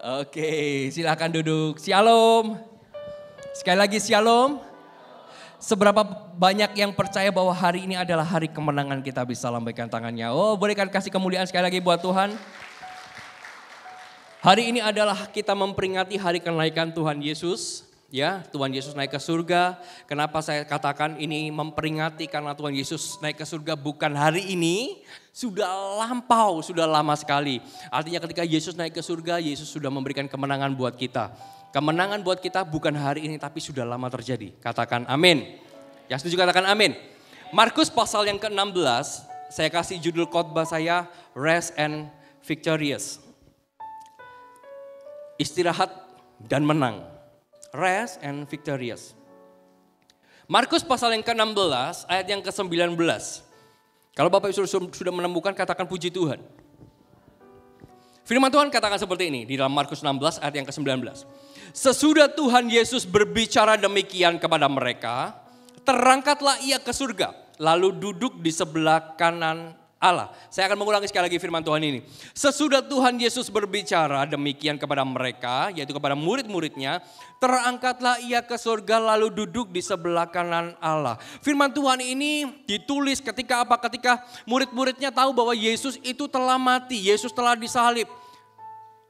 Oke, silakan duduk. Shalom. Sekali lagi shalom. Seberapa banyak yang percaya bahwa hari ini adalah hari kemenangan, kita bisa lambaikan tangannya. Oh, bolehkan kasih kemuliaan sekali lagi buat Tuhan. Hari ini adalah kita memperingati hari kenaikan Tuhan Yesus. Ya, Tuhan Yesus naik ke surga. Kenapa saya katakan ini memperingati? Karena Tuhan Yesus naik ke surga bukan hari ini, sudah lampau, sudah lama sekali. Artinya ketika Yesus naik ke surga, Yesus sudah memberikan kemenangan buat kita. Kemenangan buat kita bukan hari ini tapi sudah lama terjadi. Katakan amin. Yang setuju katakan amin. Markus pasal yang ke-16, saya kasih judul khotbah saya, Rest and Victorious. Istirahat dan menang. Rest and victorious. Markus pasal yang ke-16 ayat yang ke-19. Kalau Bapak Ibu sudah menemukan, katakan puji Tuhan. Firman Tuhan katakan seperti ini di dalam Markus 16 ayat yang ke-19. Sesudah Tuhan Yesus berbicara demikian kepada mereka, terangkatlah ia ke surga, lalu duduk di sebelah kanan Allah. Saya akan mengulangi sekali lagi firman Tuhan ini. Sesudah Tuhan Yesus berbicara demikian kepada mereka, yaitu kepada murid-muridnya, terangkatlah ia ke surga lalu duduk di sebelah kanan Allah. Firman Tuhan ini ditulis ketika apa? Ketika murid-muridnya tahu bahwa Yesus itu telah mati, Yesus telah disalib.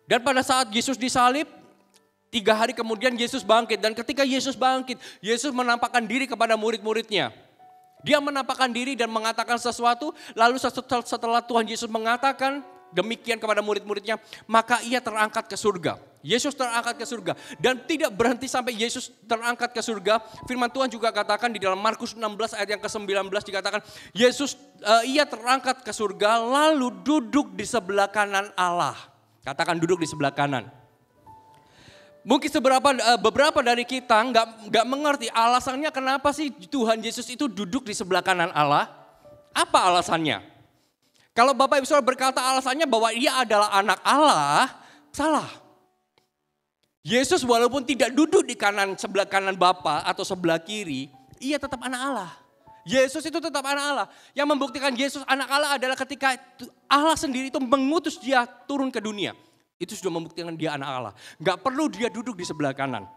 Dan pada saat Yesus disalib, 3 hari kemudian Yesus bangkit. Dan ketika Yesus bangkit, Yesus menampakkan diri kepada murid-muridnya. Dia menampakkan diri dan mengatakan sesuatu, lalu setelah Tuhan Yesus mengatakan demikian kepada murid-muridnya, maka ia terangkat ke surga. Yesus terangkat ke surga dan tidak berhenti sampai Yesus terangkat ke surga. Firman Tuhan juga katakan di dalam Markus 16 ayat yang ke-19 dikatakan, Yesus ia terangkat ke surga lalu duduk di sebelah kanan Allah. Katakan duduk di sebelah kanan. Mungkin beberapa dari kita nggak mengerti alasannya kenapa sih Tuhan Yesus itu duduk di sebelah kanan Allah. Apa alasannya? Kalau Bapak Ibu Saudara berkata alasannya bahwa ia adalah anak Allah, salah. Yesus walaupun tidak duduk di sebelah kanan Bapa atau sebelah kiri, ia tetap anak Allah. Yesus itu tetap anak Allah. Yang membuktikan Yesus anak Allah adalah ketika Allah sendiri itu mengutus dia turun ke dunia. Itu sudah membuktikan dia anak Allah. Gak perlu dia duduk di sebelah kanan.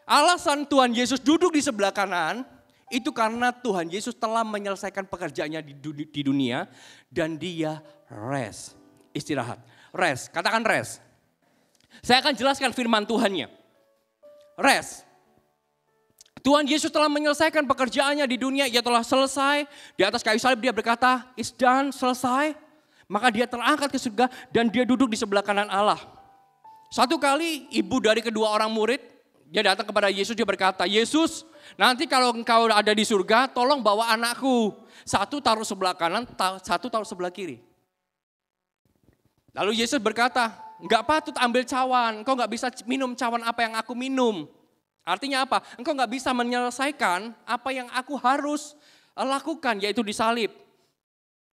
Alasan Tuhan Yesus duduk di sebelah kanan, itu karena Tuhan Yesus telah menyelesaikan pekerjaannya di dunia. Dan dia rest, istirahat. Rest, katakan rest. Saya akan jelaskan firman Tuhannya. Rest. Tuhan Yesus telah menyelesaikan pekerjaannya di dunia, ia telah selesai. Di atas kayu salib dia berkata, it's done, selesai. Maka dia terangkat ke surga dan dia duduk di sebelah kanan Allah. Satu kali ibu dari kedua orang murid, dia datang kepada Yesus, dia berkata, Yesus nanti kalau engkau ada di surga tolong bawa anakku. Satu taruh sebelah kanan, satu taruh sebelah kiri. Lalu Yesus berkata, enggak patut ambil cawan, engkau enggak bisa minum cawan apa yang aku minum. Artinya apa? Engkau enggak bisa menyelesaikan apa yang aku harus lakukan, yaitu disalib.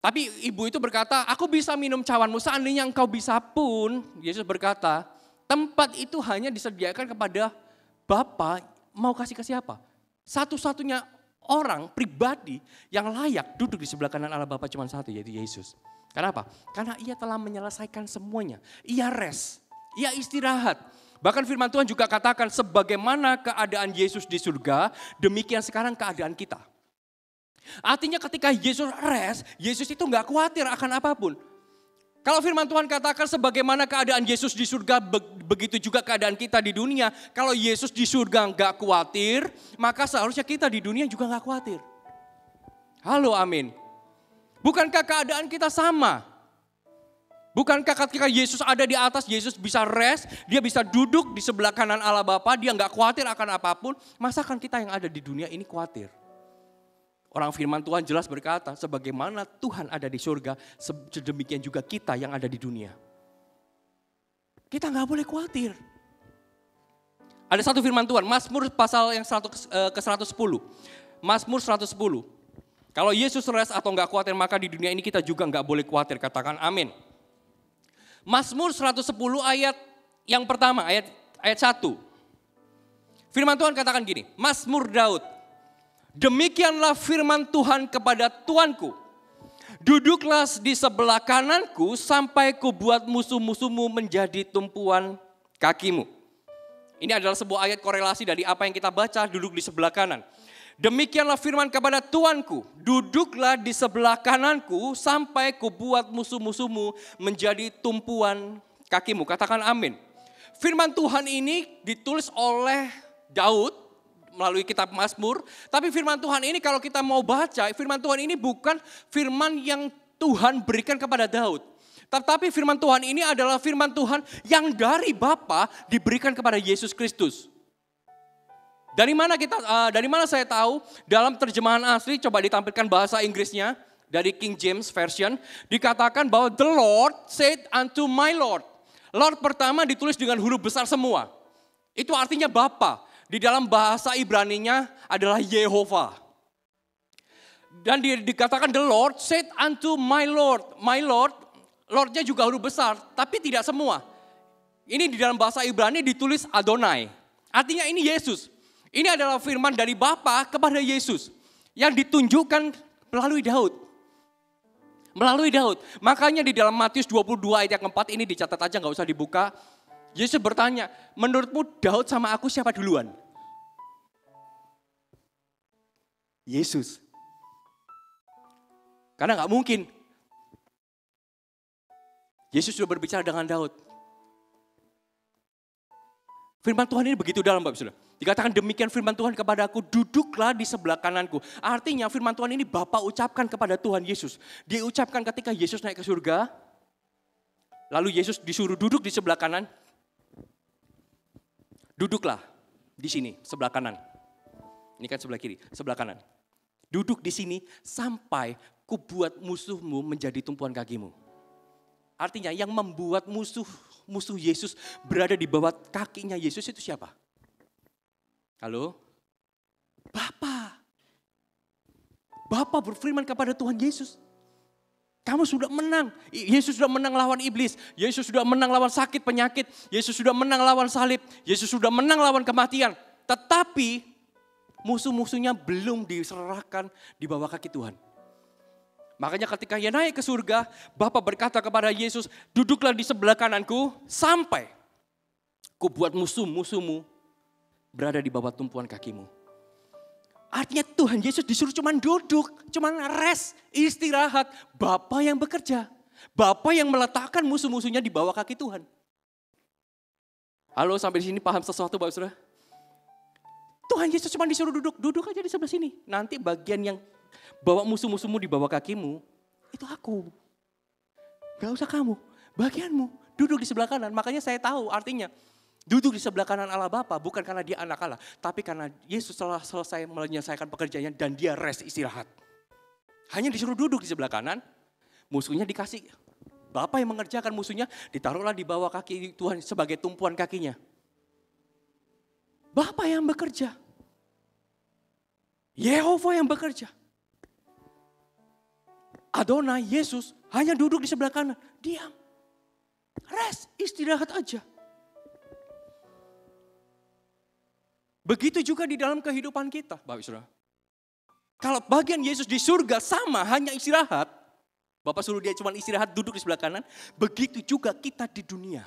Tapi ibu itu berkata, aku bisa minum cawanmu, seandainya engkau bisa pun, Yesus berkata, tempat itu hanya disediakan kepada Bapa, mau kasih ke siapa? Satu-satunya orang pribadi yang layak duduk di sebelah kanan Allah Bapa cuma satu, yaitu Yesus. Kenapa? Karena ia telah menyelesaikan semuanya, ia rest, ia istirahat. Bahkan firman Tuhan juga katakan, sebagaimana keadaan Yesus di surga, demikian sekarang keadaan kita. Artinya ketika Yesus rest, Yesus itu gak khawatir akan apapun. Kalau firman Tuhan katakan sebagaimana keadaan Yesus di surga, begitu juga keadaan kita di dunia. Kalau Yesus di surga gak khawatir, maka seharusnya kita di dunia juga gak khawatir. Halo, amin. Bukankah keadaan kita sama? Bukankah ketika Yesus ada di atas, Yesus bisa rest, dia bisa duduk di sebelah kanan Allah Bapa, dia gak khawatir akan apapun. Masakan kita yang ada di dunia ini khawatir? Orang firman Tuhan jelas berkata, sebagaimana Tuhan ada di surga, sedemikian juga kita yang ada di dunia. Kita gak boleh khawatir. Ada satu firman Tuhan, Mazmur pasal yang ke-110. Mazmur 110. Kalau Yesus rest atau gak khawatir, maka di dunia ini kita juga gak boleh khawatir. Katakan amin. Mazmur 110 ayat yang pertama, ayat 1. Firman Tuhan katakan gini, Mazmur Daud. Demikianlah firman Tuhan kepada Tuanku. Duduklah di sebelah kananku sampai ku buat musuh-musuhmu menjadi tumpuan kakimu. Ini adalah sebuah ayat korelasi dari apa yang kita baca, duduk di sebelah kanan. Demikianlah firman kepada Tuanku, duduklah di sebelah kananku sampai kubuat musuh-musuhmu menjadi tumpuan kakimu. Katakan amin. Firman Tuhan ini ditulis oleh Daud melalui kitab Mazmur. Tapi firman Tuhan ini kalau kita mau baca, firman Tuhan ini bukan firman yang Tuhan berikan kepada Daud. Tetapi firman Tuhan ini adalah firman Tuhan yang dari Bapa diberikan kepada Yesus Kristus. Dari mana saya tahu? Dalam terjemahan asli, coba ditampilkan bahasa Inggrisnya dari King James Version, dikatakan bahwa the Lord said unto my Lord. Lord pertama ditulis dengan huruf besar semua. Itu artinya Bapa. Di dalam bahasa Ibraninya adalah Yehova. Dan dikatakan the Lord said unto my Lord. My Lord, Lordnya juga huruf besar, tapi tidak semua. Ini di dalam bahasa Ibrani ditulis Adonai. Artinya ini Yesus. Ini adalah firman dari Bapa kepada Yesus yang ditunjukkan melalui Daud. Melalui Daud. Makanya di dalam Matius 22 ayat yang keempat ini dicatat aja, gak usah dibuka. Yesus bertanya, menurutmu Daud sama aku siapa duluan? Yesus. Karena gak mungkin. Yesus sudah berbicara dengan Daud. Firman Tuhan ini begitu dalam, Bapak Saudara. Dikatakan demikian firman Tuhan kepadaku, duduklah di sebelah kananku. Artinya firman Tuhan ini Bapa ucapkan kepada Tuhan Yesus. Dia ucapkan ketika Yesus naik ke surga. Lalu Yesus disuruh duduk di sebelah kanan. Duduklah di sini, sebelah kanan. Ini kan sebelah kiri, sebelah kanan. Duduk di sini sampai kubuat musuhmu menjadi tumpuan kakimu. Artinya yang membuat musuh Yesus berada di bawah kakinya Yesus itu siapa? Halo? Bapa. Bapa berfirman kepada Tuhan Yesus. Kamu sudah menang. Yesus sudah menang lawan iblis. Yesus sudah menang lawan sakit penyakit. Yesus sudah menang lawan salib. Yesus sudah menang lawan kematian. Tetapi musuh-musuhnya belum diserahkan di bawah kaki Tuhan. Makanya ketika ia naik ke surga, Bapa berkata kepada Yesus, duduklah di sebelah kananku sampai kubuat musuh-musuhmu berada di bawah tumpuan kakimu. Artinya Tuhan Yesus disuruh cuman duduk, cuman rest, istirahat. Bapa yang bekerja. Bapa yang meletakkan musuh-musuhnya di bawah kaki Tuhan. Halo, sampai di sini paham sesuatu Bapak Saudara? Tuhan Yesus cuma disuruh duduk aja di sebelah sini. Nanti bagian yang bawa musuh-musuhmu di bawah kakimu, itu aku. Gak usah kamu, bagianmu duduk di sebelah kanan. Makanya saya tahu artinya duduk di sebelah kanan Allah Bapa bukan karena dia anak Allah, tapi karena Yesus telah selesai menyelesaikan pekerjaannya dan dia rest, istirahat. Hanya disuruh duduk di sebelah kanan, musuhnya dikasih. Bapa yang mengerjakan, musuhnya ditaruhlah di bawah kaki Tuhan sebagai tumpuan kakinya. Bapa yang bekerja. Yehova yang bekerja. Adonai, Yesus hanya duduk di sebelah kanan. Diam. Rest, istirahat aja. Begitu juga di dalam kehidupan kita, Bapak Saudara. Kalau bagian Yesus di surga sama, hanya istirahat. Bapak suruh dia cuma istirahat, duduk di sebelah kanan. Begitu juga kita di dunia.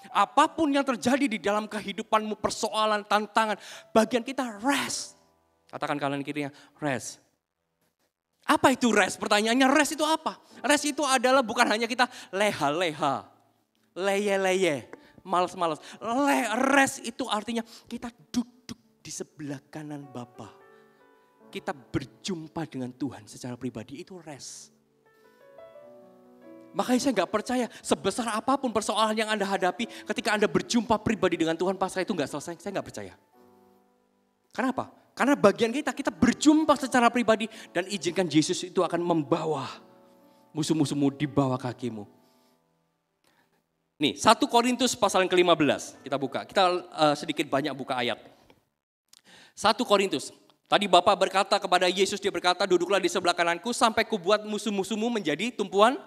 Apapun yang terjadi di dalam kehidupanmu, persoalan, tantangan, bagian kita rest. Katakan kanan kirinya, rest. Apa itu rest? Pertanyaannya rest itu apa? Rest itu adalah bukan hanya kita leha-leha, leye-leye, malas-malas. Rest itu artinya kita duduk di sebelah kanan Bapa. Kita berjumpa dengan Tuhan secara pribadi, itu rest. Makanya saya gak percaya sebesar apapun persoalan yang Anda hadapi ketika Anda berjumpa pribadi dengan Tuhan pasca itu gak selesai, saya gak percaya. Kenapa? Karena bagian kita berjumpa secara pribadi dan izinkan Yesus itu akan membawa musuh-musuhmu di bawah kakimu. Nih 1 Korintus pasal yang ke-15 kita buka, kita sedikit banyak buka ayat. 1 Korintus, tadi Bapak berkata kepada Yesus, dia berkata duduklah di sebelah kananku sampai kubuat musuh-musuhmu menjadi tumpuan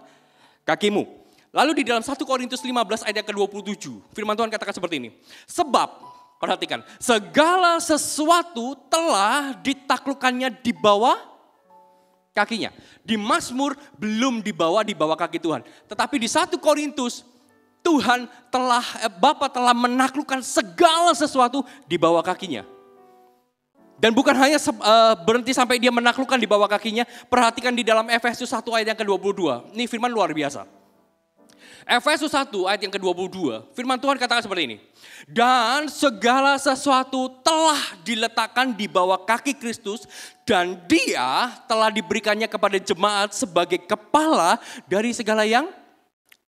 kakimu. Lalu di dalam 1 Korintus 15 ayat ke-27, firman Tuhan katakan seperti ini. Sebab, perhatikan, segala sesuatu telah ditaklukkannya di bawah kakinya. Di Mazmur belum dibawa di bawah kaki Tuhan. Tetapi di 1 Korintus Bapa telah menaklukkan segala sesuatu di bawah kakinya. Dan bukan hanya berhenti sampai dia menaklukkan di bawah kakinya. Perhatikan di dalam Efesus 1 ayat yang ke-22. Ini firman luar biasa. Efesus 1 ayat yang ke-22. Firman Tuhan katakan seperti ini. Dan segala sesuatu telah diletakkan di bawah kaki Kristus. Dan dia telah diberikannya kepada jemaat sebagai kepala dari segala yang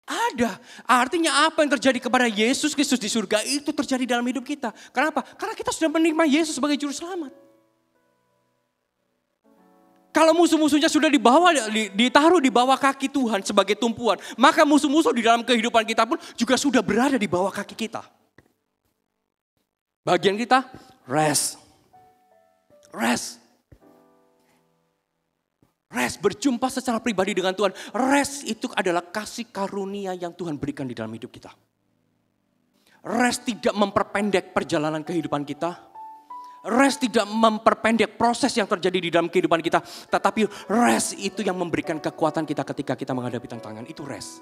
ada. Artinya apa yang terjadi kepada Yesus Kristus di surga itu terjadi dalam hidup kita. Kenapa? Karena kita sudah menerima Yesus sebagai juru selamat. Kalau musuh-musuhnya sudah ditaruh di bawah kaki Tuhan sebagai tumpuan, maka musuh-musuh di dalam kehidupan kita pun juga sudah berada di bawah kaki kita. Bagian kita, rest. Rest. Rest, berjumpa secara pribadi dengan Tuhan. Rest itu adalah kasih karunia yang Tuhan berikan di dalam hidup kita. Rest tidak memperpendek perjalanan kehidupan kita. Rest tidak memperpendek proses yang terjadi di dalam kehidupan kita. Tetapi rest itu yang memberikan kekuatan kita ketika kita menghadapi tantangan. Itu rest.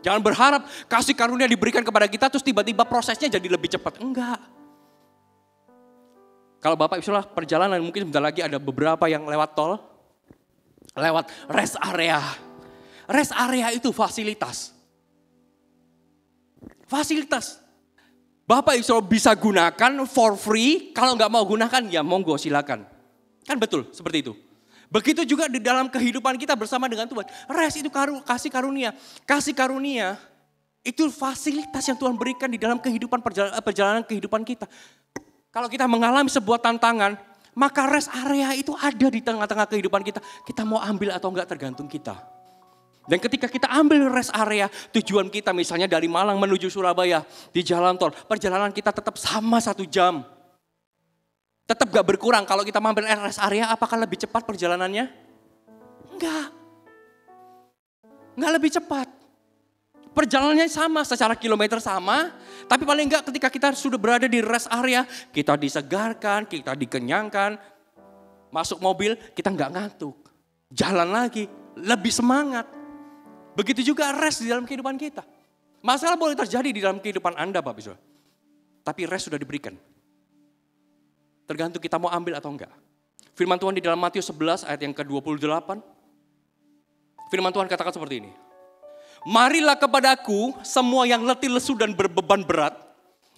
Jangan berharap kasih karunia diberikan kepada kita terus tiba-tiba prosesnya jadi lebih cepat. Enggak. Kalau Bapak Ibu saudara perjalanan mungkin sebentar lagi ada beberapa yang lewat tol. Lewat rest area. Rest area itu fasilitas. Fasilitas. Bapak Ibu saudara bisa gunakan for free. Kalau nggak mau gunakan ya monggo silakan. Kan betul seperti itu. Begitu juga di dalam kehidupan kita bersama dengan Tuhan. Rest itu kasih karunia. Kasih karunia itu fasilitas yang Tuhan berikan di dalam kehidupan perjalanan kehidupan kita. Kalau kita mengalami sebuah tantangan, maka rest area itu ada di tengah-tengah kehidupan kita. Kita mau ambil atau enggak tergantung kita. Dan ketika kita ambil rest area, tujuan kita misalnya dari Malang menuju Surabaya di jalan tol, perjalanan kita tetap sama 1 jam. Tetap gak berkurang. Kalau kita mampir rest area, apakah lebih cepat perjalanannya? Enggak. Enggak lebih cepat. Perjalanannya sama, secara kilometer sama, tapi paling enggak ketika kita sudah berada di rest area, kita disegarkan, kita dikenyangkan, masuk mobil, kita enggak ngantuk. Jalan lagi, lebih semangat. Begitu juga rest di dalam kehidupan kita. Masalah boleh terjadi di dalam kehidupan Anda, Bapak Ibu. Tapi rest sudah diberikan. Tergantung kita mau ambil atau enggak. Firman Tuhan di dalam Matius 11 ayat yang ke-28. Firman Tuhan katakan seperti ini. Marilah kepadaku semua yang letih lesu dan berbeban berat.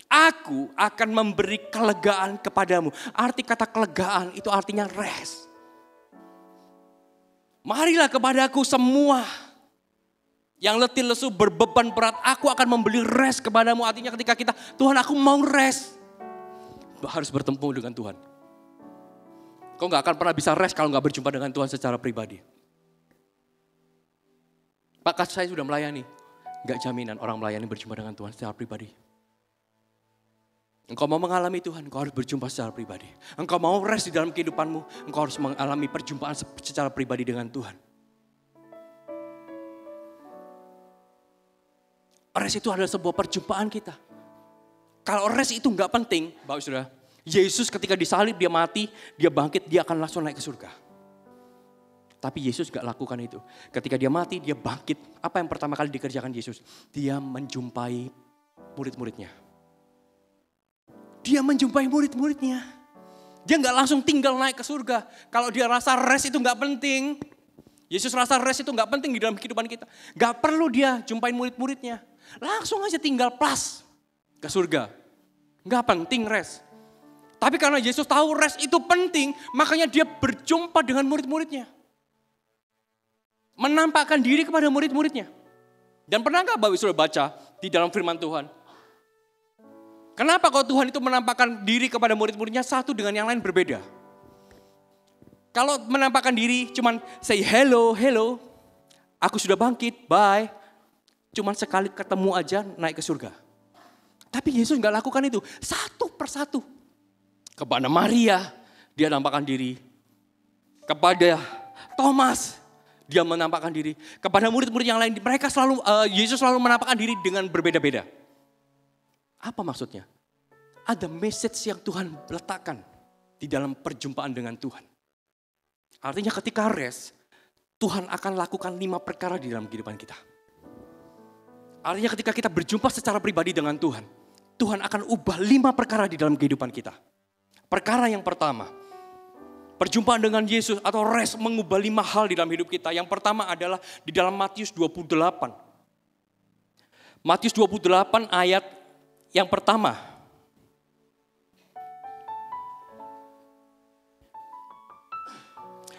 Aku akan memberi kelegaan kepadamu. Arti kata kelegaan itu artinya rest. Marilah kepadaku semua yang letih lesu berbeban berat. Aku akan memberi rest kepadamu. Artinya ketika kita, Tuhan aku mau rest. Harus bertemu dengan Tuhan. Kau gak akan pernah bisa rest kalau gak berjumpa dengan Tuhan secara pribadi. Pak, saya sudah melayani. Gak jaminan orang melayani berjumpa dengan Tuhan secara pribadi. Engkau mau mengalami Tuhan, engkau harus berjumpa secara pribadi. Engkau mau rest di dalam kehidupanmu, engkau harus mengalami perjumpaan secara pribadi dengan Tuhan. Rest itu adalah sebuah perjumpaan kita. Kalau rest itu gak penting, Bapak Saudara, Yesus ketika disalib, dia mati, dia bangkit, dia akan langsung naik ke surga. Tapi Yesus gak lakukan itu. Ketika dia mati, dia bangkit. Apa yang pertama kali dikerjakan Yesus? Dia menjumpai murid-muridnya. Dia menjumpai murid-muridnya. Dia gak langsung tinggal naik ke surga. Kalau dia rasa rest itu gak penting. Yesus rasa rest itu gak penting di dalam kehidupan kita. Gak perlu dia jumpain murid-muridnya. Langsung aja tinggal plus ke surga. Gak penting rest. Tapi karena Yesus tahu rest itu penting, makanya dia berjumpa dengan murid-muridnya. Menampakkan diri kepada murid-muridnya. Dan pernahkah Bapak sudah baca di dalam firman Tuhan? Kenapa kalau Tuhan itu menampakkan diri kepada murid-muridnya satu dengan yang lain berbeda? Kalau menampakkan diri cuman say hello, hello, aku sudah bangkit, bye. Cuman sekali ketemu aja naik ke surga. Tapi Yesus gak lakukan itu, satu persatu. Kepada Maria, dia nampakkan diri. Kepada Thomas, dia menampakkan diri. Kepada murid-murid yang lain, Yesus selalu menampakkan diri dengan berbeda-beda. Apa maksudnya? Ada message yang Tuhan letakkan di dalam perjumpaan dengan Tuhan. Artinya ketika rest, Tuhan akan lakukan 5 perkara di dalam kehidupan kita. Artinya ketika kita berjumpa secara pribadi dengan Tuhan, Tuhan akan ubah 5 perkara di dalam kehidupan kita. Perkara yang pertama, perjumpaan dengan Yesus atau rest mengubah 5 hal di dalam hidup kita. Yang pertama adalah di dalam Matius 28. Matius 28 ayat yang pertama.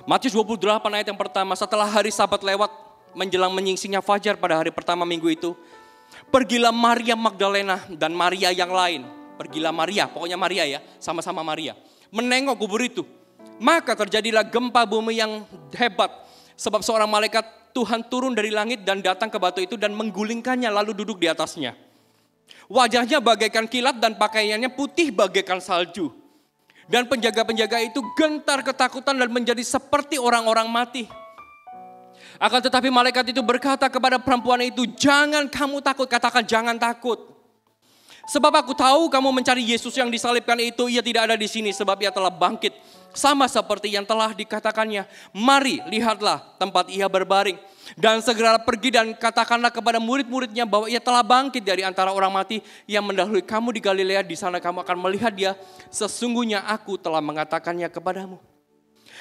Matius 28 ayat yang pertama, setelah hari Sabat lewat menjelang menyingsingnya fajar pada hari pertama minggu itu, pergilah Maria Magdalena dan Maria yang lain. Pergilah Maria, pokoknya Maria ya, sama-sama Maria. Menengok kubur itu. Maka terjadilah gempa bumi yang hebat. Sebab seorang malaikat Tuhan turun dari langit dan datang ke batu itu dan menggulingkannya lalu duduk di atasnya. Wajahnya bagaikan kilat dan pakaiannya putih bagaikan salju. Dan penjaga-penjaga itu gentar ketakutan dan menjadi seperti orang-orang mati. Akan tetapi malaikat itu berkata kepada perempuan itu, jangan kamu takut, katakan jangan takut. Sebab aku tahu kamu mencari Yesus yang disalibkan itu, ia tidak ada di sini sebab ia telah bangkit. Sama seperti yang telah dikatakannya, mari lihatlah tempat ia berbaring. Dan segera pergi dan katakanlah kepada murid-muridnya bahwa ia telah bangkit dari antara orang mati yang mendahului kamu di Galilea. Di sana kamu akan melihat dia, sesungguhnya aku telah mengatakannya kepadamu.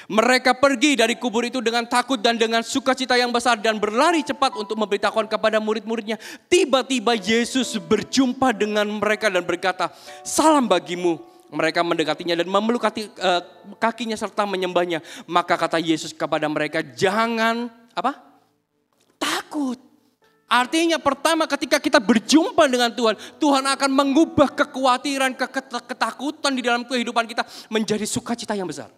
Mereka pergi dari kubur itu dengan takut dan dengan sukacita yang besar dan berlari cepat untuk memberitahukan kepada murid-muridnya. Tiba-tiba Yesus berjumpa dengan mereka dan berkata, salam bagimu. Mereka mendekatinya dan memeluk kakinya serta menyembahnya. Maka kata Yesus kepada mereka, jangan takut. Artinya pertama ketika kita berjumpa dengan Tuhan, Tuhan akan mengubah kekhawatiran, ketakutan di dalam kehidupan kita menjadi sukacita yang besar.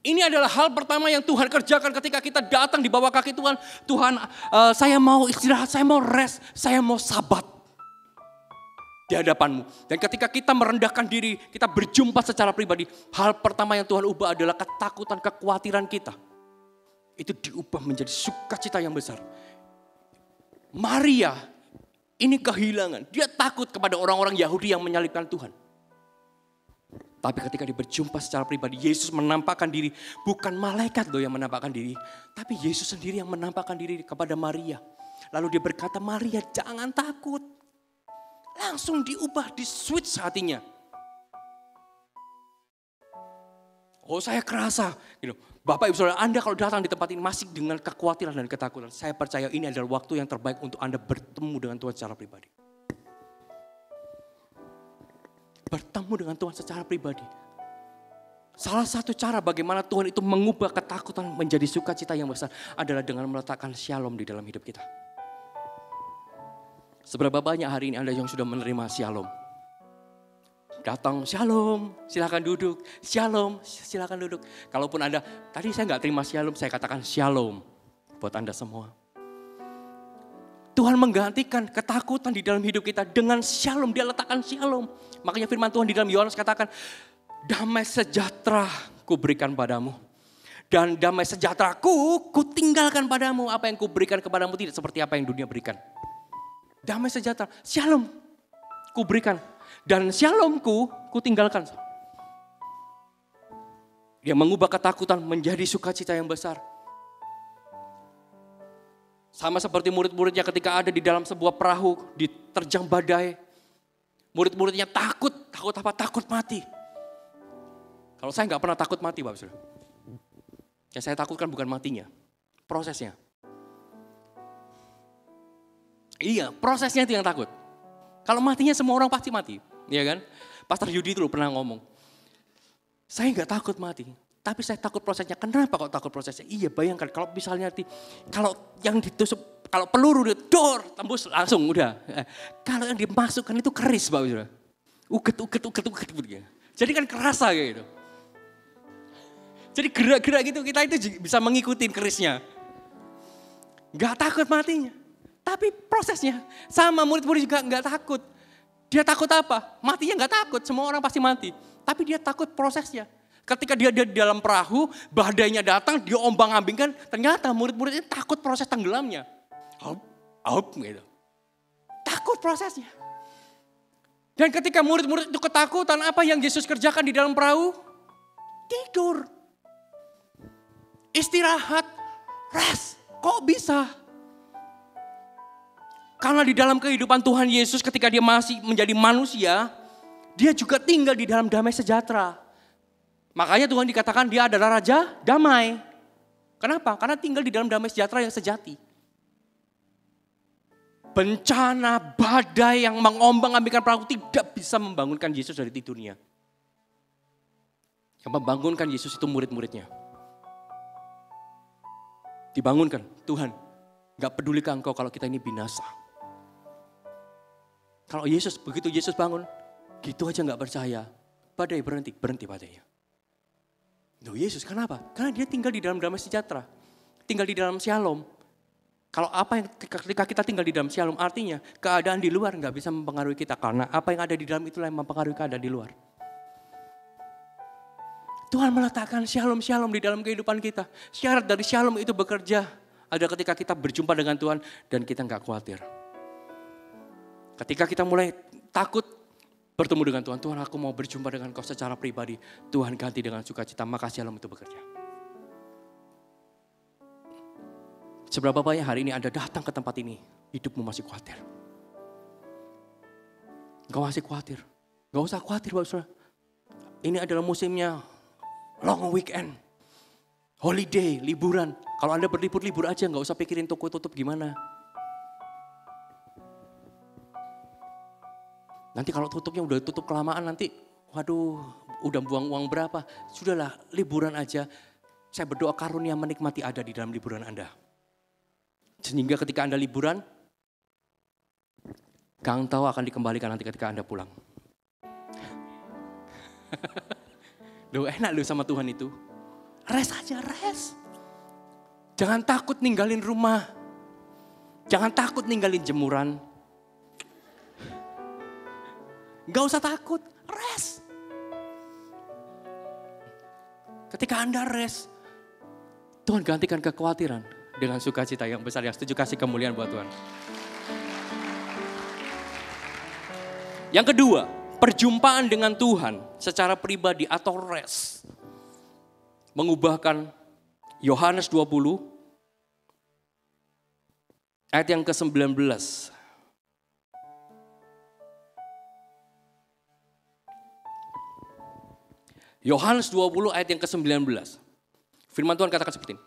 Ini adalah hal pertama yang Tuhan kerjakan ketika kita datang di bawah kaki Tuhan. Tuhan, saya mau istirahat, saya mau rest, saya mau sabat di hadapanmu. Dan ketika kita merendahkan diri, kita berjumpa secara pribadi, hal pertama yang Tuhan ubah adalah ketakutan, kekhawatiran kita. Itu diubah menjadi sukacita yang besar. Maria ini kehilangan, dia takut kepada orang-orang Yahudi yang menyalibkan Tuhan. Tapi ketika dia berjumpa secara pribadi, Yesus menampakkan diri. Bukan malaikat loh yang menampakkan diri. Tapi Yesus sendiri yang menampakkan diri kepada Maria. Lalu dia berkata, Maria jangan takut. Langsung diubah, di switch hatinya. Oh saya kerasa. Gitu. Bapak Ibu Saudara, Anda kalau datang di tempat ini masih dengan kekhawatiran dan ketakutan. Saya percaya ini adalah waktu yang terbaik untuk Anda bertemu dengan Tuhan secara pribadi. Bertemu dengan Tuhan secara pribadi. Salah satu cara bagaimana Tuhan itu mengubah ketakutan menjadi sukacita yang besar adalah dengan meletakkan shalom di dalam hidup kita. Seberapa banyak hari ini Anda yang sudah menerima shalom? Datang shalom, silakan duduk. Shalom, silakan duduk. Kalaupun Anda, tadi saya nggak terima shalom, saya katakan shalom buat Anda semua. Tuhan menggantikan ketakutan di dalam hidup kita dengan shalom. Dia letakkan shalom. Makanya firman Tuhan di dalam Yohanes katakan, damai sejahtera ku berikan padamu. Dan damai sejahtera ku tinggalkan padamu. Apa yang ku berikan kepadamu tidak seperti apa yang dunia berikan. Damai sejahtera, shalom ku berikan. Dan shalomku ku tinggalkan. Dia mengubah ketakutan menjadi sukacita yang besar. Sama seperti murid-muridnya ketika ada di dalam sebuah perahu diterjang badai. Murid-muridnya takut apa? Takut mati. Kalau saya nggak pernah takut mati, Bapak Saudara. Yang saya takutkan bukan matinya, prosesnya. Iya, prosesnya itu yang takut. Kalau matinya semua orang pasti mati, iya kan? Pastor Yudi itu pernah ngomong, saya nggak takut mati. Tapi saya takut prosesnya. Kenapa kok takut prosesnya? Iya bayangkan kalau misalnya kalau yang ditusuk, kalau peluru dor tembus langsung udah. Kalau yang dimasukkan itu keris Bapak Saudara. Uget. Jadi kan kerasa kayak gitu. Jadi gerak-gerak gitu kita itu bisa mengikuti kerisnya. Gak takut matinya. Tapi prosesnya sama murid-murid juga gak takut. Dia takut apa? Matinya gak takut, semua orang pasti mati. Tapi dia takut prosesnya. Ketika dia di dalam perahu, badainya datang, dia ombang-ambingkan, ternyata murid-muridnya takut proses tenggelamnya. Gitu. Takut prosesnya. Dan ketika murid-murid itu ketakutan, apa yang Yesus kerjakan di dalam perahu? Tidur. Istirahat, rest. Kok bisa? Karena di dalam kehidupan Tuhan Yesus ketika dia masih menjadi manusia, dia juga tinggal di dalam damai sejahtera. Makanya Tuhan dikatakan dia adalah Raja Damai. Kenapa? Karena tinggal di dalam damai sejahtera yang sejati. Bencana, badai yang mengombang-ambingkan perahu tidak bisa membangunkan Yesus dari tidurnya. Yang membangunkan Yesus itu murid-muridnya. Dibangunkan, Tuhan, gak pedulika engkau kalau kita ini binasa. Kalau begitu Yesus bangun, gitu aja gak percaya. Badai berhenti badainya. Loh Yesus kenapa? Karena dia tinggal di dalam damai sejahtera. Tinggal di dalam shalom. Kalau ketika kita tinggal di dalam shalom artinya keadaan di luar gak bisa mempengaruhi kita. Karena apa yang ada di dalam itulah yang mempengaruhi keadaan di luar. Tuhan meletakkan shalom-shalom di dalam kehidupan kita. Syarat dari shalom itu bekerja. Ada ketika kita berjumpa dengan Tuhan dan kita gak khawatir. Ketika kita mulai takut bertemu dengan Tuhan. Tuhan aku mau berjumpa dengan kau secara pribadi. Tuhan ganti dengan sukacita. Maka shalom itu bekerja. Seberapa banyak hari ini Anda datang ke tempat ini. Hidupmu masih khawatir. Engkau masih khawatir. Gak usah khawatir Bapak Saudara. Ini adalah musimnya long weekend. Holiday, liburan. Kalau Anda berlibur-libur aja gak usah pikirin toko tutup gimana. Nanti kalau tutupnya udah tutup kelamaan nanti, waduh udah buang uang berapa. Sudahlah liburan aja. Saya berdoa karunia menikmati ada di dalam liburan Anda. Sehingga ketika Anda liburan, Kang tahu akan dikembalikan nanti ketika Anda pulang. Loh enak loh sama Tuhan itu. Rest aja, rest. Jangan takut ninggalin rumah. Jangan takut ninggalin jemuran. Gak usah takut, rest. Ketika Anda rest, Tuhan gantikan kekhawatiran dengan sukacita yang besar. Yang setuju kasih kemuliaan buat Tuhan. Yang kedua, perjumpaan dengan Tuhan secara pribadi atau rest. Mengubahkan Yohanes 20 ayat yang ke-19. Yohanes 20 ayat yang ke-19. Firman Tuhan katakan seperti ini.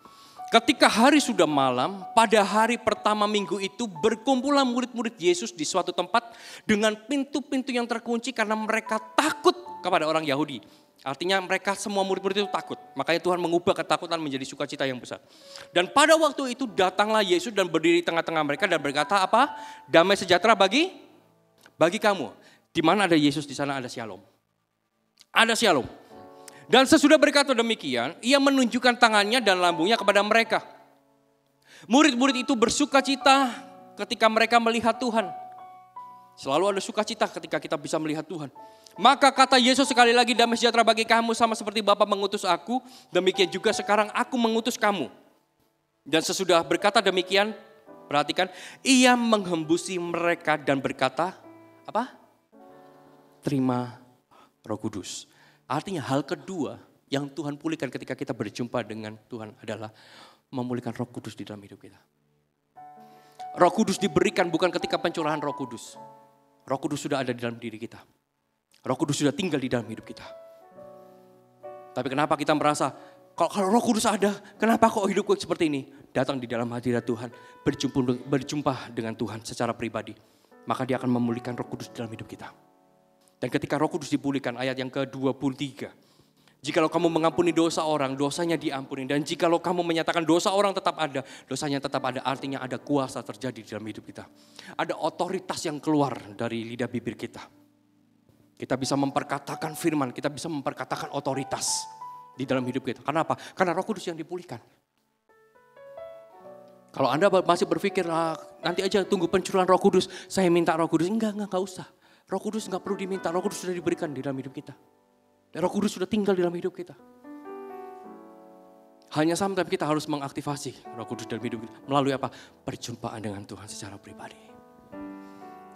Ketika hari sudah malam, pada hari pertama minggu itu berkumpullah murid-murid Yesus di suatu tempat dengan pintu-pintu yang terkunci karena mereka takut kepada orang Yahudi. Artinya mereka semua murid-murid itu takut. Makanya Tuhan mengubah ketakutan menjadi sukacita yang besar. Dan pada waktu itu datanglah Yesus dan berdiri di tengah-tengah mereka dan berkata apa? Damai sejahtera bagi kamu. Di mana ada Yesus di sana ada shalom. Ada shalom. Dan sesudah berkata demikian, ia menunjukkan tangannya dan lambungnya kepada mereka. Murid-murid itu bersukacita ketika mereka melihat Tuhan. Selalu ada sukacita ketika kita bisa melihat Tuhan. Maka kata Yesus sekali lagi, damai sejahtera bagi kamu sama seperti Bapa mengutus aku, demikian juga sekarang aku mengutus kamu. Dan sesudah berkata demikian, perhatikan, ia menghembusi mereka dan berkata, apa? Terima Roh Kudus. Artinya hal kedua yang Tuhan pulihkan ketika kita berjumpa dengan Tuhan adalah memulihkan Roh Kudus di dalam hidup kita. Roh Kudus diberikan bukan ketika pencurahan Roh Kudus. Roh Kudus sudah ada di dalam diri kita. Roh Kudus sudah tinggal di dalam hidup kita. Tapi kenapa kita merasa kalau Roh Kudus ada, kenapa kok hidupku seperti ini? Datang di dalam hadirat Tuhan, berjumpa dengan Tuhan secara pribadi. Maka dia akan memulihkan Roh Kudus di dalam hidup kita. Dan ketika Roh Kudus dipulihkan, ayat yang ke-23. Jikalau kamu mengampuni dosa orang, dosanya diampuni. Dan jikalau kamu menyatakan dosa orang tetap ada, dosanya tetap ada. Artinya ada kuasa terjadi di dalam hidup kita. Ada otoritas yang keluar dari lidah bibir kita. Kita bisa memperkatakan firman, kita bisa memperkatakan otoritas di dalam hidup kita. Kenapa? Karena Roh Kudus yang dipulihkan. Kalau Anda masih berpikir, nanti aja tunggu pencurahan Roh Kudus, saya minta Roh Kudus. Enggak usah. Roh Kudus enggak perlu diminta, Roh Kudus sudah diberikan di dalam hidup kita. Dan Roh Kudus sudah tinggal di dalam hidup kita. Hanya sometimes kita harus mengaktifasi Roh Kudus dalam hidup kita. Melalui apa? Perjumpaan dengan Tuhan secara pribadi.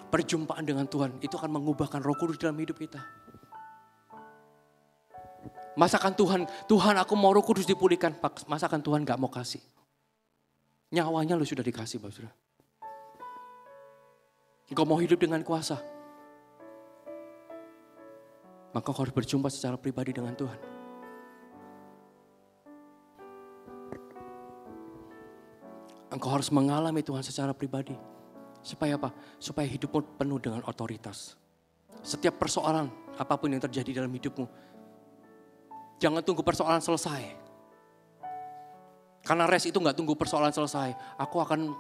Perjumpaan dengan Tuhan itu akan mengubahkan Roh Kudus dalam hidup kita. Masakan Tuhan aku mau Roh Kudus dipulihkan. Masakan Tuhan gak mau kasih. Nyawanya lu sudah dikasih Bapak Saudara. engkau mau hidup dengan kuasa, maka engkau harus berjumpa secara pribadi dengan Tuhan. Engkau harus mengalami Tuhan secara pribadi. Supaya apa? Supaya hidupmu penuh dengan otoritas. Setiap persoalan, apapun yang terjadi dalam hidupmu, jangan tunggu persoalan selesai. Karena rest itu gak tunggu persoalan selesai. Aku akan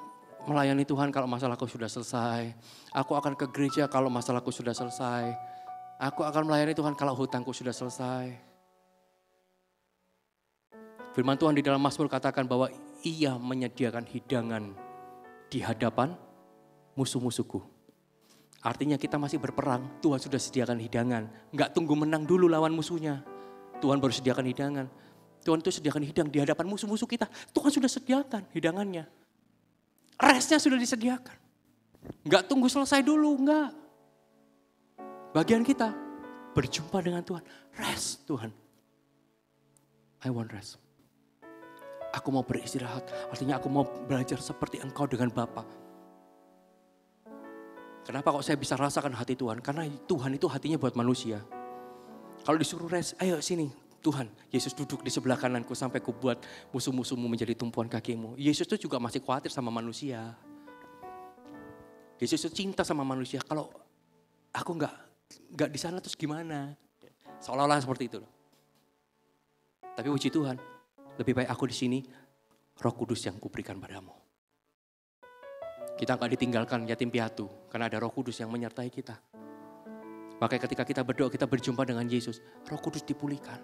melayani Tuhan kalau masalahku sudah selesai. Aku akan ke gereja kalau masalahku sudah selesai. Aku akan melayani Tuhan kalau hutangku sudah selesai. Firman Tuhan di dalam Mazmur katakan bahwa Ia menyediakan hidangan di hadapan musuh-musuhku. Artinya kita masih berperang, Tuhan sudah sediakan hidangan. Enggak tunggu menang dulu lawan musuhnya. Tuhan baru sediakan hidangan. Tuhan itu sediakan hidang di hadapan musuh-musuh kita. Tuhan sudah sediakan hidangannya. Restnya sudah disediakan. Enggak tunggu selesai dulu, enggak. Bagian kita berjumpa dengan Tuhan. Rest Tuhan. I want rest. Aku mau beristirahat, artinya aku mau belajar seperti Engkau dengan Bapa. Kenapa kok saya bisa rasakan hati Tuhan? Karena Tuhan itu hatinya buat manusia. Kalau disuruh rest, ayo sini Tuhan. Yesus duduk di sebelah kananku sampai ku buat musuh-musuhmu menjadi tumpuan kakimu. Yesus itu juga masih khawatir sama manusia. Yesus itu cinta sama manusia. Kalau aku nggak di sana terus gimana? Seolah-olah seperti itu. Tapi puji Tuhan, lebih baik aku di sini, Roh Kudus yang kuberikan padamu. Kita nggak ditinggalkan yatim piatu, karena ada Roh Kudus yang menyertai kita. Makanya ketika kita berdoa, kita berjumpa dengan Yesus, Roh Kudus dipulihkan.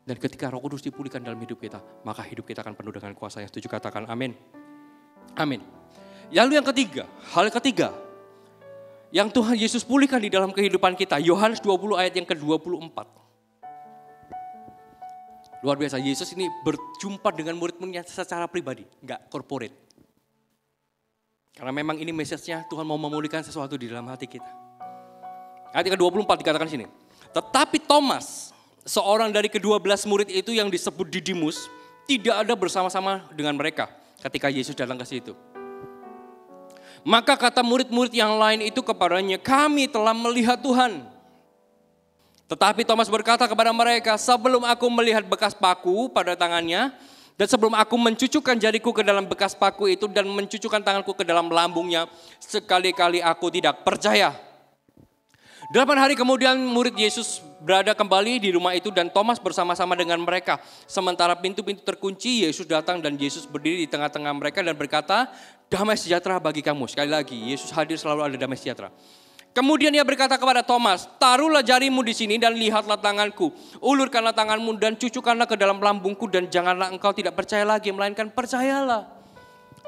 Dan ketika Roh Kudus dipulihkan dalam hidup kita, maka hidup kita akan penuh dengan kuasa. Yang setuju katakan amin. Amin. Lalu yang ketiga, hal ketiga, yang Tuhan Yesus pulihkan di dalam kehidupan kita, Yohanes 20 ayat yang ke-24. Luar biasa, Yesus ini berjumpa dengan murid-muridnya secara pribadi, enggak corporate. Karena memang ini message-nya Tuhan mau memulihkan sesuatu di dalam hati kita. Ayat ke-24 dikatakan sini. Tetapi Thomas, seorang dari ke-12 murid itu yang disebut Didimus, tidak ada bersama-sama dengan mereka ketika Yesus datang ke situ. Maka kata murid-murid yang lain itu kepadanya, kami telah melihat Tuhan. Tetapi Thomas berkata kepada mereka, sebelum aku melihat bekas paku pada tangannya, dan sebelum aku mencucukkan jariku ke dalam bekas paku itu dan mencucukkan tanganku ke dalam lambungnya, sekali-kali aku tidak percaya. 8 hari kemudian murid Yesus berada kembali di rumah itu dan Thomas bersama-sama dengan mereka. Sementara pintu-pintu terkunci, Yesus datang dan Yesus berdiri di tengah-tengah mereka dan berkata, damai sejahtera bagi kamu. Sekali lagi, Yesus hadir selalu ada damai sejahtera. Kemudian ia berkata kepada Thomas, taruhlah jarimu di sini dan lihatlah tanganku. Ulurkanlah tanganmu dan cucukkanlah ke dalam lambungku dan janganlah engkau tidak percaya lagi, melainkan percayalah.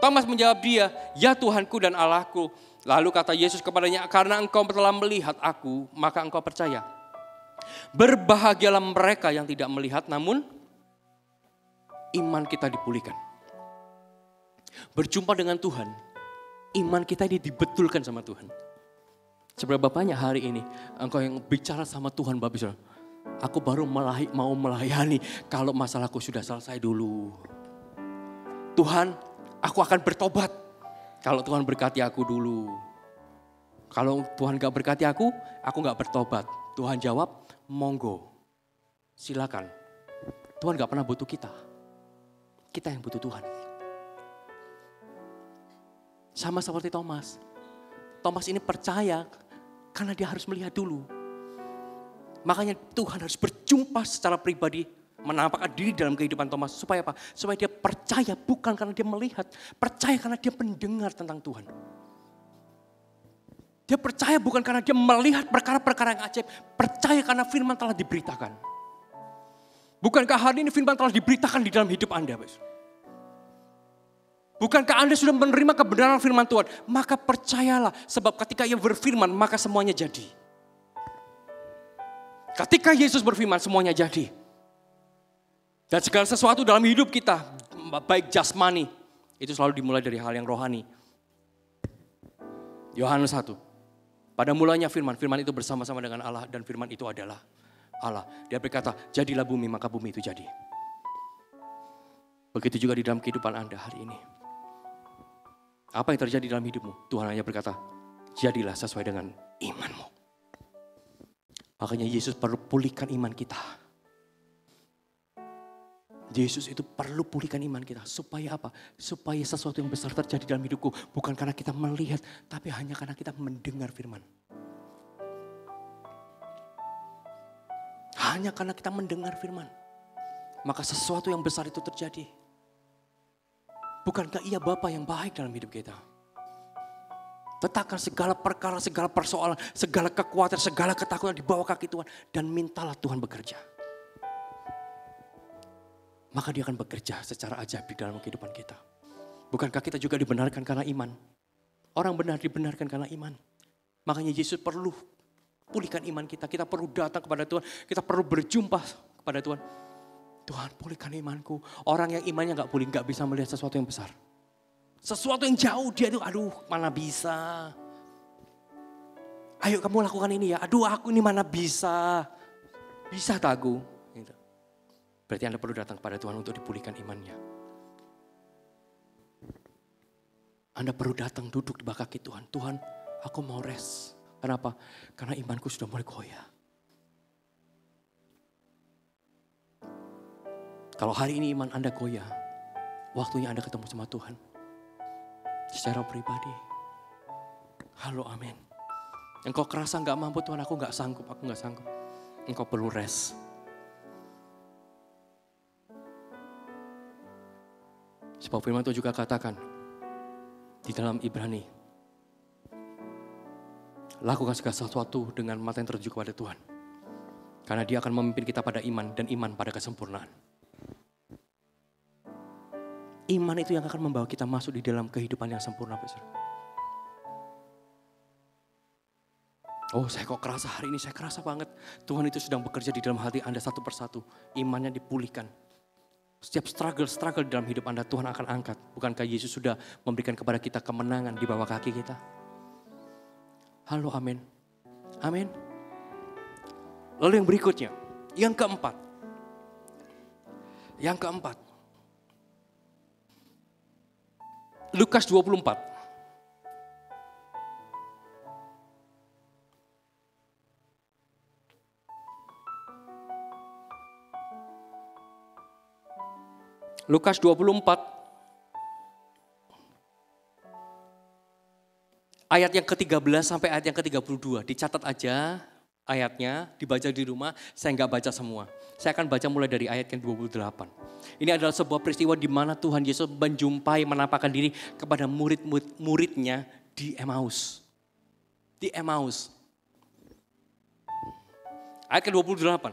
Thomas menjawab dia, ya Tuhanku dan Allahku. Lalu kata Yesus kepadanya, karena engkau telah melihat aku, maka engkau percaya. Berbahagialah mereka yang tidak melihat, namun iman kita dipulihkan. Berjumpa dengan Tuhan, iman kita ini dibetulkan sama Tuhan. Seberapa banyak hari ini engkau yang bicara sama Tuhan, Bapak Saudara. Aku baru mau melayani kalau masalahku sudah selesai dulu. Tuhan, aku akan bertobat kalau Tuhan berkati aku dulu. Kalau Tuhan gak berkati aku gak bertobat. Tuhan jawab, monggo, silakan. Tuhan gak pernah butuh kita. Kita yang butuh Tuhan. Sama seperti Thomas. Thomas ini percaya karena dia harus melihat dulu. Makanya Tuhan harus berjumpa secara pribadi, menampakkan diri dalam kehidupan Thomas. Supaya apa? Supaya dia percaya bukan karena dia melihat. Percaya karena dia mendengar tentang Tuhan. Dia percaya bukan karena dia melihat perkara-perkara yang ajaib. Percaya karena firman telah diberitakan. Bukankah hari ini firman telah diberitakan di dalam hidup Anda? Bukankah Anda sudah menerima kebenaran firman Tuhan? Maka percayalah, sebab ketika Ia berfirman, maka semuanya jadi. Ketika Yesus berfirman, semuanya jadi. Dan segala sesuatu dalam hidup kita, baik jasmani, itu selalu dimulai dari hal yang rohani. Yohanes 1. Pada mulanya firman itu bersama-sama dengan Allah dan firman itu adalah Allah. Dia berkata, jadilah bumi, maka bumi itu jadi. Begitu juga di dalam kehidupan Anda hari ini. Apa yang terjadi dalam hidupmu? Tuhan hanya berkata, jadilah sesuai dengan imanmu. Makanya Yesus perlu pulihkan iman kita. Yesus itu perlu pulihkan iman kita. Supaya apa? Supaya sesuatu yang besar terjadi dalam hidupku. Bukan karena kita melihat, tapi hanya karena kita mendengar firman. Hanya karena kita mendengar firman. Maka sesuatu yang besar itu terjadi. Bukankah Ia Bapa yang baik dalam hidup kita? Letakkan segala perkara, segala persoalan, segala kekuatan, segala ketakutan di bawah kaki Tuhan. Dan mintalah Tuhan bekerja. Maka Dia akan bekerja secara ajaib di dalam kehidupan kita. Bukankah kita juga dibenarkan karena iman? Orang benar dibenarkan karena iman. Makanya Yesus perlu pulihkan iman kita. Kita perlu datang kepada Tuhan. Kita perlu berjumpa kepada Tuhan. Tuhan, pulihkan imanku. Orang yang imannya gak pulih, gak bisa melihat sesuatu yang besar. Sesuatu yang jauh, dia itu aduh mana bisa. Ayo kamu lakukan ini ya. Aduh aku ini mana bisa. Bisa tak aku? Gitu. Berarti Anda perlu datang kepada Tuhan untuk dipulihkan imannya. Anda perlu datang duduk di bawah kaki Tuhan. Tuhan, aku mau rest. Kenapa? Karena imanku sudah mulai goyah. Kalau hari ini iman Anda goyah, waktunya Anda ketemu sama Tuhan. Secara pribadi. Halo, amin. Engkau kerasa gak mampu Tuhan, aku gak sanggup. Engkau perlu rest. Sebab firman Tuhan juga katakan di dalam Ibrani. Lakukan segala sesuatu dengan mata yang tertuju kepada Tuhan. Karena Dia akan memimpin kita pada iman dan iman pada kesempurnaan. Iman itu yang akan membawa kita masuk di dalam kehidupan yang sempurna. Oh saya kok kerasa hari ini, saya kerasa banget. Tuhan itu sedang bekerja di dalam hati Anda satu persatu. Imannya dipulihkan. Setiap struggle di dalam hidup Anda Tuhan akan angkat. Bukankah Yesus sudah memberikan kepada kita kemenangan di bawah kaki kita? Halo, amin. Amin. Lalu yang berikutnya, yang keempat. Lukas 24. Lukas 24. Ayat yang ke-13 sampai ayat yang ke-32. Dicatat aja ayatnya, dibaca di rumah. Saya nggak baca semua. Saya akan baca mulai dari ayat yang 28. Ini adalah sebuah peristiwa di mana Tuhan Yesus menjumpai, menampakkan diri kepada murid-muridnya di Emmaus. Di Emmaus. Ayat ke-28.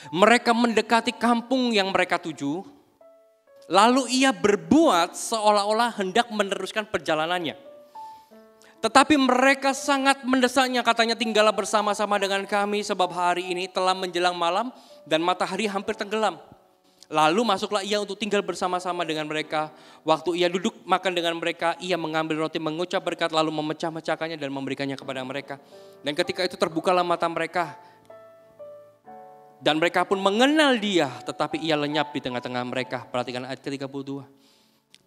Mereka mendekati kampung yang mereka tuju. Lalu ia berbuat seolah-olah hendak meneruskan perjalanannya. Tetapi mereka sangat mendesaknya, katanya tinggallah bersama-sama dengan kami sebab hari ini telah menjelang malam dan matahari hampir tenggelam. Lalu masuklah ia untuk tinggal bersama-sama dengan mereka. Waktu ia duduk makan dengan mereka, ia mengambil roti, mengucap berkat lalu memecah-mecahkannya dan memberikannya kepada mereka. Dan ketika itu terbukalah mata mereka. Dan mereka pun mengenal dia, tetapi ia lenyap di tengah-tengah mereka. Perhatikan ayat ke-32.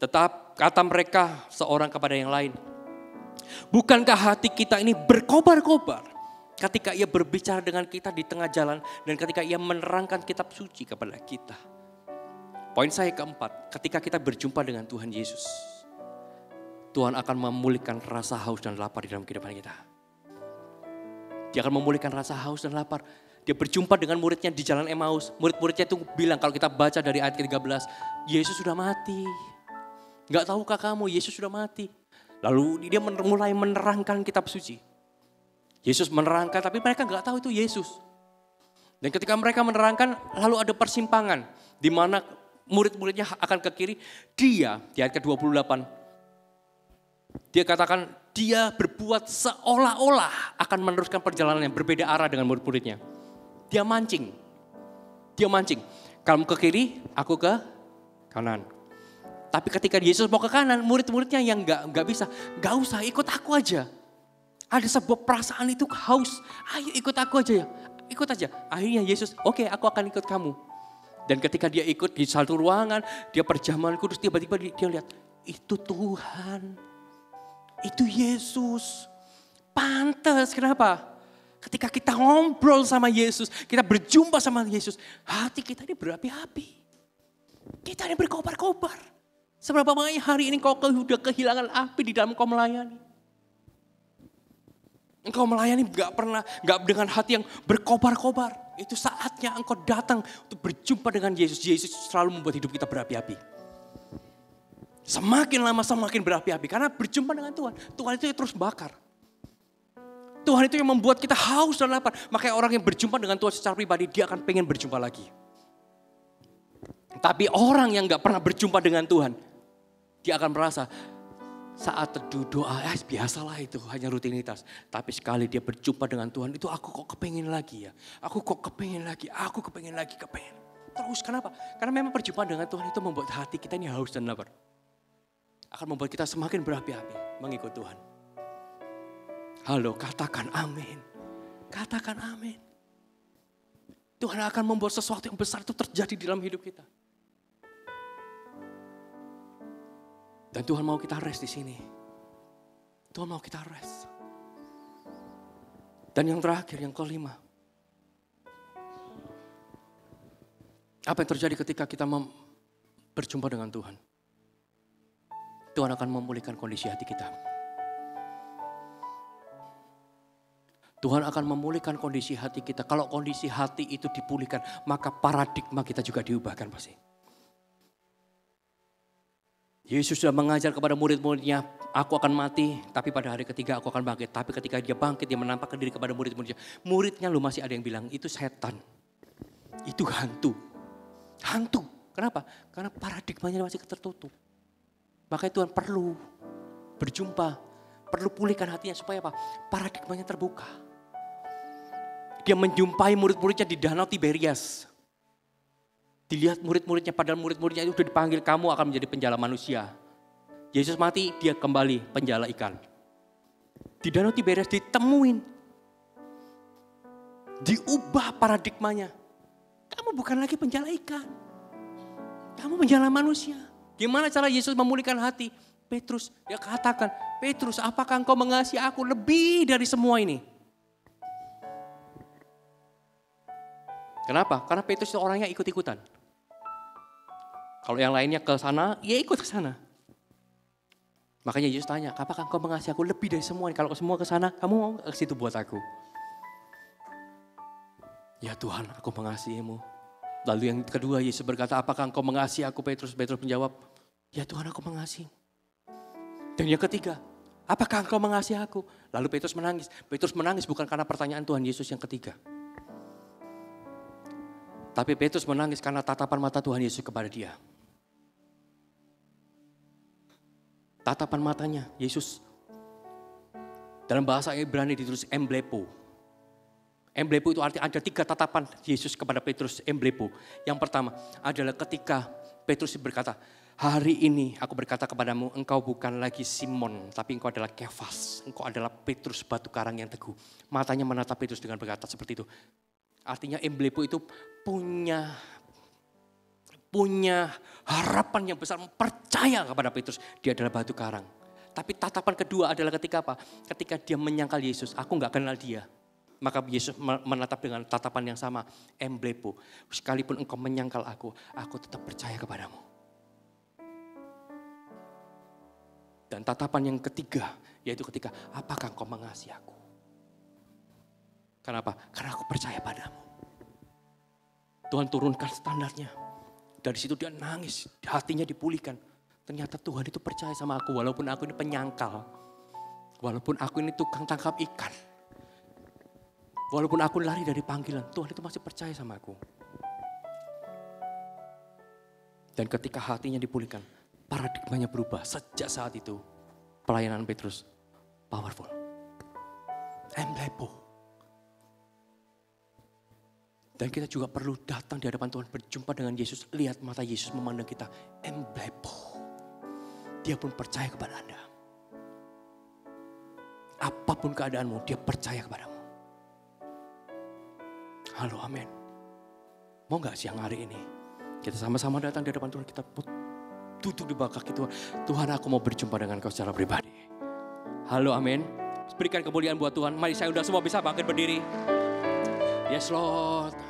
Tetap kata mereka seorang kepada yang lain. Bukankah hati kita ini berkobar-kobar ketika ia berbicara dengan kita di tengah jalan dan ketika ia menerangkan kitab suci kepada kita. Poin saya keempat, ketika kita berjumpa dengan Tuhan Yesus, Tuhan akan memulihkan rasa haus dan lapar di dalam kehidupan kita. Dia akan memulihkan rasa haus dan lapar. Dia berjumpa dengan muridnya di jalan Emmaus. Murid-muridnya itu bilang, kalau kita baca dari ayat ke-13, Yesus sudah mati. Gak tahukah kamu, Yesus sudah mati. Lalu dia mulai menerangkan kitab suci. Yesus menerangkan, tapi mereka gak tahu itu Yesus. Dan ketika mereka menerangkan, lalu ada persimpangan. Di mana murid-muridnya akan ke kiri. Dia, di ayat ke-28. Dia katakan, dia berbuat seolah-olah akan meneruskan perjalanan yang berbeda arah dengan murid-muridnya. Dia mancing. Kamu ke kiri, aku ke kanan. Tapi ketika Yesus mau ke kanan, murid-muridnya yang gak bisa. Gak usah, ikut aku aja. Ada sebuah perasaan itu haus. Ayo ikut aku aja ya. Ikut aja. Akhirnya Yesus, oke, aku akan ikut kamu. Dan ketika dia ikut di satu ruangan, dia perjamuan kudus, tiba-tiba dia lihat, itu Tuhan. Itu Yesus. Pantes, kenapa? Ketika kita ngobrol sama Yesus, kita berjumpa sama Yesus, hati kita ini berapi-api. Kita ini berkobar-kobar. Seberapa banyak hari ini kau sudah kehilangan api di dalam kau melayani. Engkau melayani gak dengan hati yang berkobar-kobar. Itu saatnya engkau datang untuk berjumpa dengan Yesus. Yesus selalu membuat hidup kita berapi-api. Semakin lama semakin berapi-api. Karena berjumpa dengan Tuhan. Tuhan itu terus bakar. Tuhan itu yang membuat kita haus dan lapar. Makanya orang yang berjumpa dengan Tuhan secara pribadi, dia akan pengen berjumpa lagi. Tapi orang yang gak pernah berjumpa dengan Tuhan, dia akan merasa saat teduh doa, biasalah itu hanya rutinitas. Tapi sekali dia berjumpa dengan Tuhan, itu aku kok kepengen lagi ya. Aku kok kepengen lagi, aku kepengen lagi, kepengen. Terus kenapa? Karena memang perjumpaan dengan Tuhan itu membuat hati kita ini haus dan lapar. Akan membuat kita semakin berapi-api mengikut Tuhan. Halo, katakan amin. Katakan amin. Tuhan akan membuat sesuatu yang besar itu terjadi di dalam hidup kita. Dan Tuhan mau kita rest di sini. Tuhan mau kita rest. Dan yang terakhir, yang kelima. Apa yang terjadi ketika kita berjumpa dengan Tuhan? Tuhan akan memulihkan kondisi hati kita. Tuhan akan memulihkan kondisi hati kita. Kalau kondisi hati itu dipulihkan, maka paradigma kita juga diubahkan pasti. Yesus sudah mengajar kepada murid-muridnya, aku akan mati, tapi pada hari ketiga aku akan bangkit. Tapi ketika dia bangkit, dia menampakkan diri kepada murid-muridnya. Muridnya lu masih ada yang bilang, itu setan. Itu hantu. Hantu. Kenapa? Karena paradigmanya masih tertutup. Makanya Tuhan perlu berjumpa, perlu pulihkan hatinya supaya apa? Paradigmanya terbuka. Dia menjumpai murid-muridnya di Danau Tiberias. Dilihat murid-muridnya, padahal murid-muridnya itu sudah dipanggil, kamu akan menjadi penjala manusia. Yesus mati, dia kembali penjala ikan. Di Danau Tiberias ditemuin. Diubah paradigmanya. Kamu bukan lagi penjala ikan. Kamu penjala manusia. Gimana cara Yesus memulihkan hati? Petrus, dia katakan, Petrus, apakah engkau mengasihi aku lebih dari semua ini? Kenapa? Karena Petrus itu orangnya ikut-ikutan. Kalau yang lainnya ke sana, ya ikut ke sana. Makanya Yesus tanya, apakah engkau mengasihi aku lebih dari semua ini? Kalau semua ke sana, kamu mau ke situ buat aku? Ya Tuhan, aku mengasihimu. Lalu yang kedua, Yesus berkata, apakah engkau mengasihi aku, Petrus? Petrus menjawab, ya Tuhan, aku mengasihi. Dan yang ketiga, apakah engkau mengasihi aku? Lalu Petrus menangis. Petrus menangis bukan karena pertanyaan Tuhan Yesus yang ketiga. Tapi Petrus menangis karena tatapan mata Tuhan Yesus kepada dia. Tatapan matanya Yesus. Dalam bahasa Ibrani ditulis emblepo. Emblepo itu artinya ada 3 tatapan Yesus kepada Petrus, emblepo. Yang pertama adalah ketika Petrus berkata, hari ini aku berkata kepadamu, engkau bukan lagi Simon, tapi engkau adalah Kefas. Engkau adalah Petrus, batu karang yang teguh. Matanya menatap Petrus dengan berkata seperti itu. Artinya emblepo itu punya harapan yang besar, percaya kepada Petrus. Dia adalah batu karang. Tapi tatapan kedua adalah ketika apa? Ketika dia menyangkal Yesus, aku gak kenal dia. Maka Yesus menatap dengan tatapan yang sama, emblepo. Sekalipun engkau menyangkal aku tetap percaya kepadamu. Dan tatapan yang ketiga, yaitu ketika, apakah engkau mengasihi aku? Kenapa? Karena aku percaya padamu. Tuhan turunkan standarnya. Dari situ dia nangis, hatinya dipulihkan. Ternyata Tuhan itu percaya sama aku, walaupun aku ini penyangkal. Walaupun aku ini tukang tangkap ikan. Walaupun aku lari dari panggilan, Tuhan itu masih percaya sama aku. Dan ketika hatinya dipulihkan, paradigmanya berubah. Sejak saat itu, pelayanan Petrus powerful. Emblepo. Dan kita juga perlu datang di hadapan Tuhan, berjumpa dengan Yesus. Lihat mata Yesus memandang kita, emblepo. Dia pun percaya kepada Anda. Apapun keadaanmu, dia percaya kepadamu. Halo, amin. Mau gak siang hari ini kita sama-sama datang di hadapan Tuhan, kita duduk di bawah kaki Tuhan. Tuhan, aku mau berjumpa dengan Kau secara pribadi. Halo, amin. Berikan kemuliaan buat Tuhan. Mari saya undang semua bisa bangkit berdiri. Yes Lord.